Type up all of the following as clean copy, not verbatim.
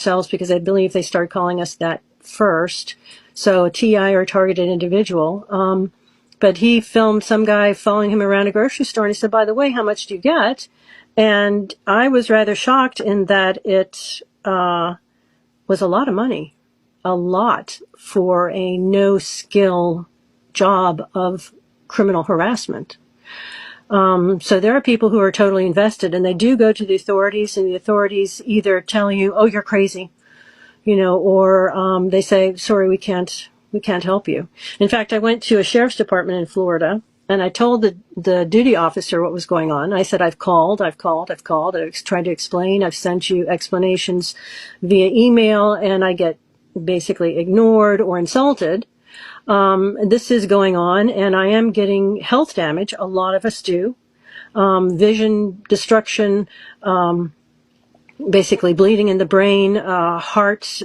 ourselves because I believe they started calling us that first. So a TI or targeted individual. But he filmed some guy following him around a grocery store and he said, by the way, how much do you get? And I was rather shocked in that it was a lot of money, a lot for a no-skill job of criminal harassment. So there are people who are totally invested, and they do go to the authorities, and the authorities either tell you, oh, you're crazy, or they say, sorry, we can't help you. In fact, I went to a sheriff's department in Florida, and I told the duty officer what was going on. I said, I've called. I've tried to explain. I've sent you explanations via email, and I get basically ignored or insulted. This is going on, and I am getting health damage. A lot of us do. Vision destruction, basically bleeding in the brain, hearts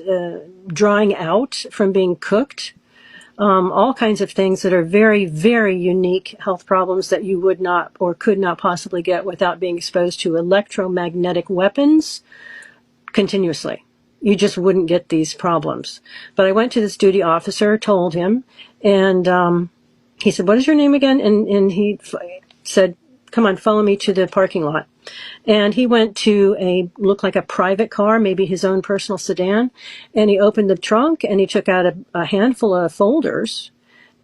drying out from being cooked, all kinds of things that are very, very unique health problems that you would not or could not possibly get without being exposed to electromagnetic weapons continuously. You just wouldn't get these problems. But I went to this duty officer, told him, and he said, what is your name again? And he said, come on, follow me to the parking lot. And he went to looked like a private car, maybe his own personal sedan, and he opened the trunk and he took out a handful of folders.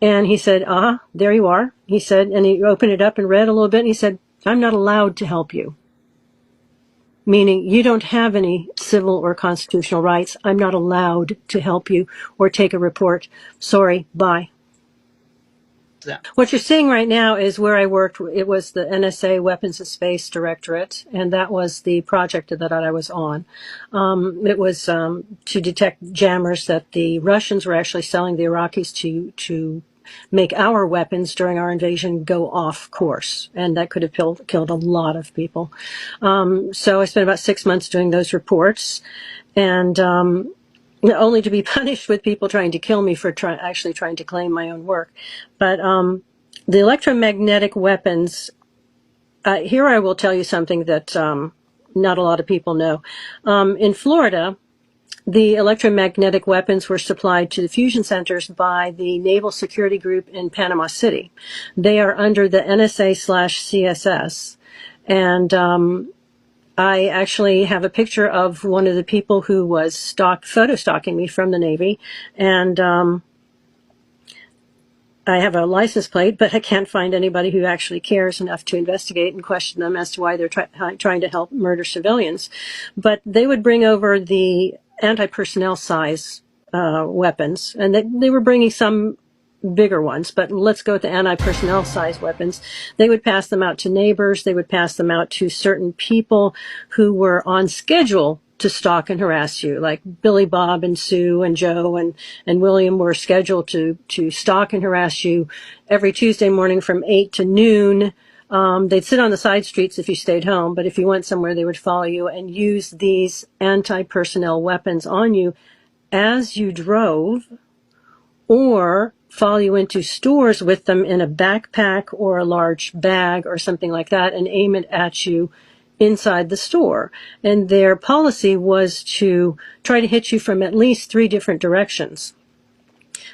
And he said, there you are. He said, and he opened it up and read a little bit, and he said, I'm not allowed to help you. Meaning you don't have any civil or constitutional rights. I'm not allowed to help you or take a report. Sorry, bye. Yeah. What you're seeing right now is where I worked. It was the NSA Weapons of Space Directorate, and that was the project that I was on. It was to detect jammers that the Russians were actually selling the Iraqis to make our weapons during our invasion go off course, and that could have killed a lot of people. So I spent about 6 months doing those reports, and only to be punished with people trying to kill me for actually trying to claim my own work. But the electromagnetic weapons, here I will tell you something that not a lot of people know. In Florida, the electromagnetic weapons were supplied to the fusion centers by the Naval Security Group in Panama City. They are under the NSA/CSS. And I actually have a picture of one of the people who was photo stalking me from the Navy. And I have a license plate, but I can't find anybody who actually cares enough to investigate and question them as to why they're trying to help murder civilians. But they would bring over the anti-personnel size weapons, and they were bringing some bigger ones, but let's go with the anti-personnel size weapons. They would pass them out to neighbors. They would pass them out to certain people who were on schedule to stalk and harass you, like Billy Bob and Sue and Joe and William were scheduled to stalk and harass you every Tuesday morning from 8 to noon. They'd sit on the side streets if you stayed home, but if you went somewhere, they would follow you and use these anti-personnel weapons on you as you drove, or follow you into stores with them in a backpack or a large bag or something like that and aim it at you inside the store. And their policy was to try to hit you from at least 3 different directions,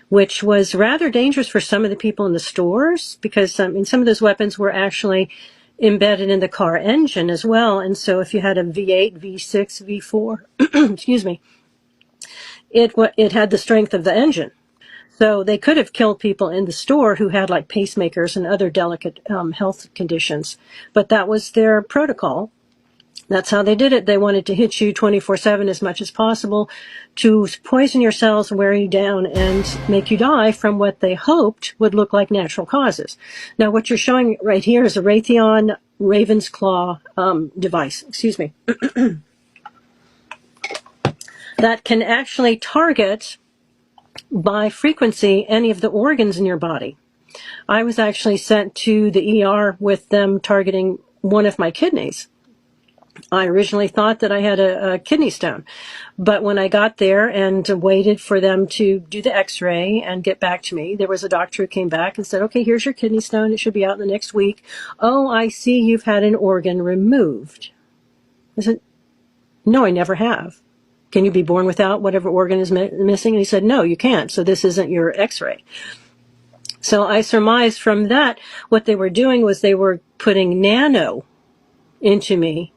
which was rather dangerous for some of the people in the stores because some of those weapons were actually embedded in the car engine as well. And so if you had a V8, V6, V4, excuse me, it had the strength of the engine. So they could have killed people in the store who had like pacemakers and other delicate health conditions. But that was their protocol. That's how they did it. They wanted to hit you 24/7 as much as possible to poison your cells, wear you down, and make you die from what they hoped would look like natural causes. Now, what you're showing right here is a Raytheon Raven's Claw device, excuse me, that can actually target by frequency any of the organs in your body. I was actually sent to the ER with them targeting one of my kidneys. I originally thought that I had a kidney stone, but when I got there and waited for them to do the x-ray and get back to me, there was a doctor who came back and said, okay, here's your kidney stone. It should be out in the next week. Oh, I see you've had an organ removed. I said, no, I never have. Can you be born without whatever organ is missing? And he said, no, you can't. So this isn't your x-ray. So I surmised from that what they were doing was they were putting nano into me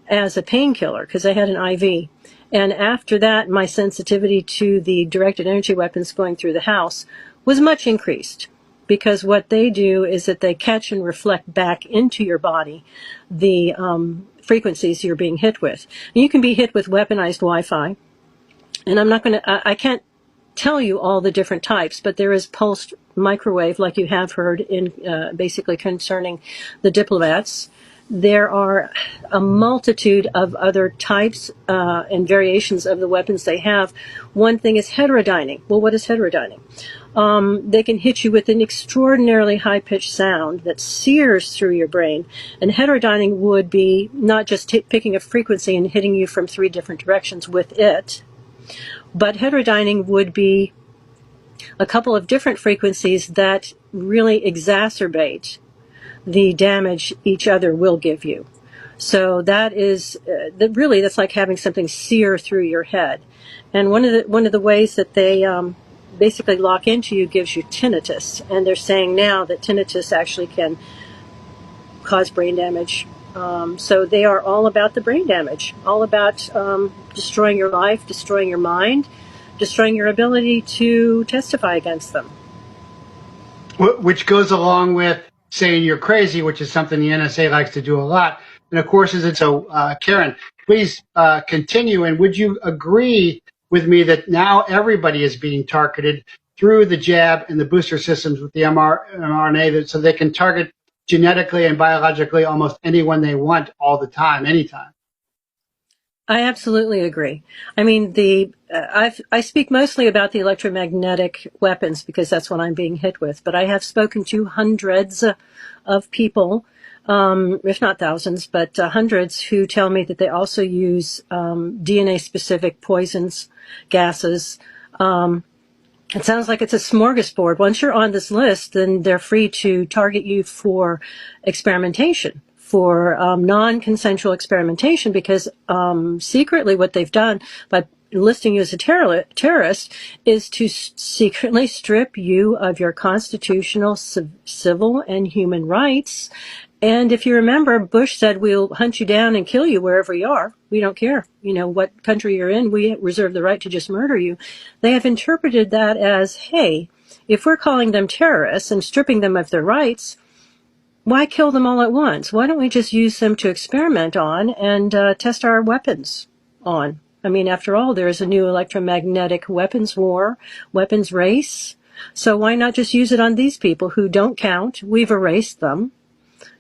as a painkiller because I had an IV. And after that, my sensitivity to the directed energy weapons going through the house was much increased, because what they do is that they catch and reflect back into your body the frequencies you're being hit with. And you can be hit with weaponized Wi-Fi. And I can't tell you all the different types, but there is pulsed microwave, like you have heard in basically concerning the diplomats. There are a multitude of other types and variations of the weapons they have. One thing is heterodyning. Well, what is heterodyning? They can hit you with an extraordinarily high-pitched sound that sears through your brain. And heterodyning would be not just picking a frequency and hitting you from 3 different directions with it, but heterodyning would be a couple of different frequencies that really exacerbate the damage each other will give you. So that is that's like having something sear through your head. And one of the ways that they basically lock into you gives you tinnitus. And they're saying now that tinnitus actually can cause brain damage. So they are all about the brain damage, all about destroying your life, destroying your mind, destroying your ability to testify against them. Which goes along with saying you're crazy, which is something the NSA likes to do a lot. And of course, Karen, please continue. And would you agree with me that now everybody is being targeted through the jab and the booster systems with the mRNA, so they can target genetically and biologically almost anyone they want all the time, anytime? I absolutely agree. I mean, I speak mostly about the electromagnetic weapons because that's what I'm being hit with, but I have spoken to hundreds of people, if not thousands, but hundreds, who tell me that they also use DNA-specific poisons, gases. It sounds like it's a smorgasbord. Once you're on this list, then they're free to target you for experimentation, for non-consensual experimentation, because secretly what they've done by listing you as a terrorist is to secretly strip you of your constitutional, civil, and human rights. And if you remember, Bush said, we'll hunt you down and kill you wherever you are. We don't care, what country you're in. We reserve the right to just murder you. They have interpreted that as, hey, if we're calling them terrorists and stripping them of their rights, why kill them all at once? Why don't we just use them to experiment on and test our weapons on? I mean, after all, there is a new electromagnetic weapons war, weapons race. So why not just use it on these people who don't count? We've erased them.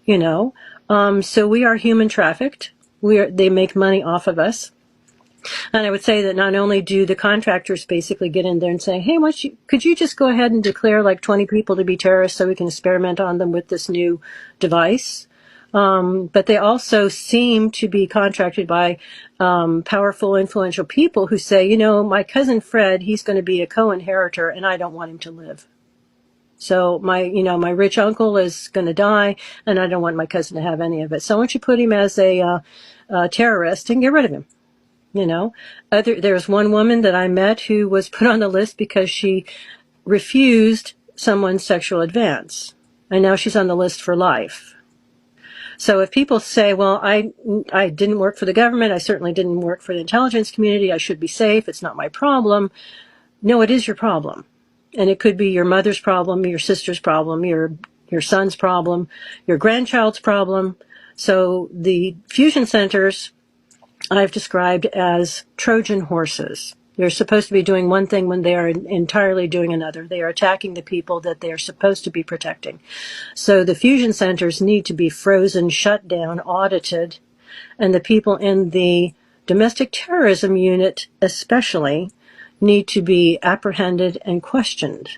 So we are human trafficked. They make money off of us. And I would say that not only do the contractors basically get in there and say, hey, could you just go ahead and declare like 20 people to be terrorists so we can experiment on them with this new device? But they also seem to be contracted by powerful, influential people who say, my cousin Fred, he's going to be a co-inheritor and I don't want him to live. So my rich uncle is going to die, and I don't want my cousin to have any of it. So why don't you put him as a terrorist and get rid of him? There's one woman that I met who was put on the list because she refused someone's sexual advance, and now she's on the list for life. So if people say, well, I didn't work for the government, I certainly didn't work for the intelligence community, I should be safe, it's not my problem. No, it is your problem. And it could be your mother's problem, your sister's problem, your son's problem, your grandchild's problem. So the fusion centers I've described as Trojan horses. They're supposed to be doing one thing when they are entirely doing another. They are attacking the people that they are supposed to be protecting. So the fusion centers need to be frozen, shut down, audited, and the people in the domestic terrorism unit especially need to be apprehended and questioned.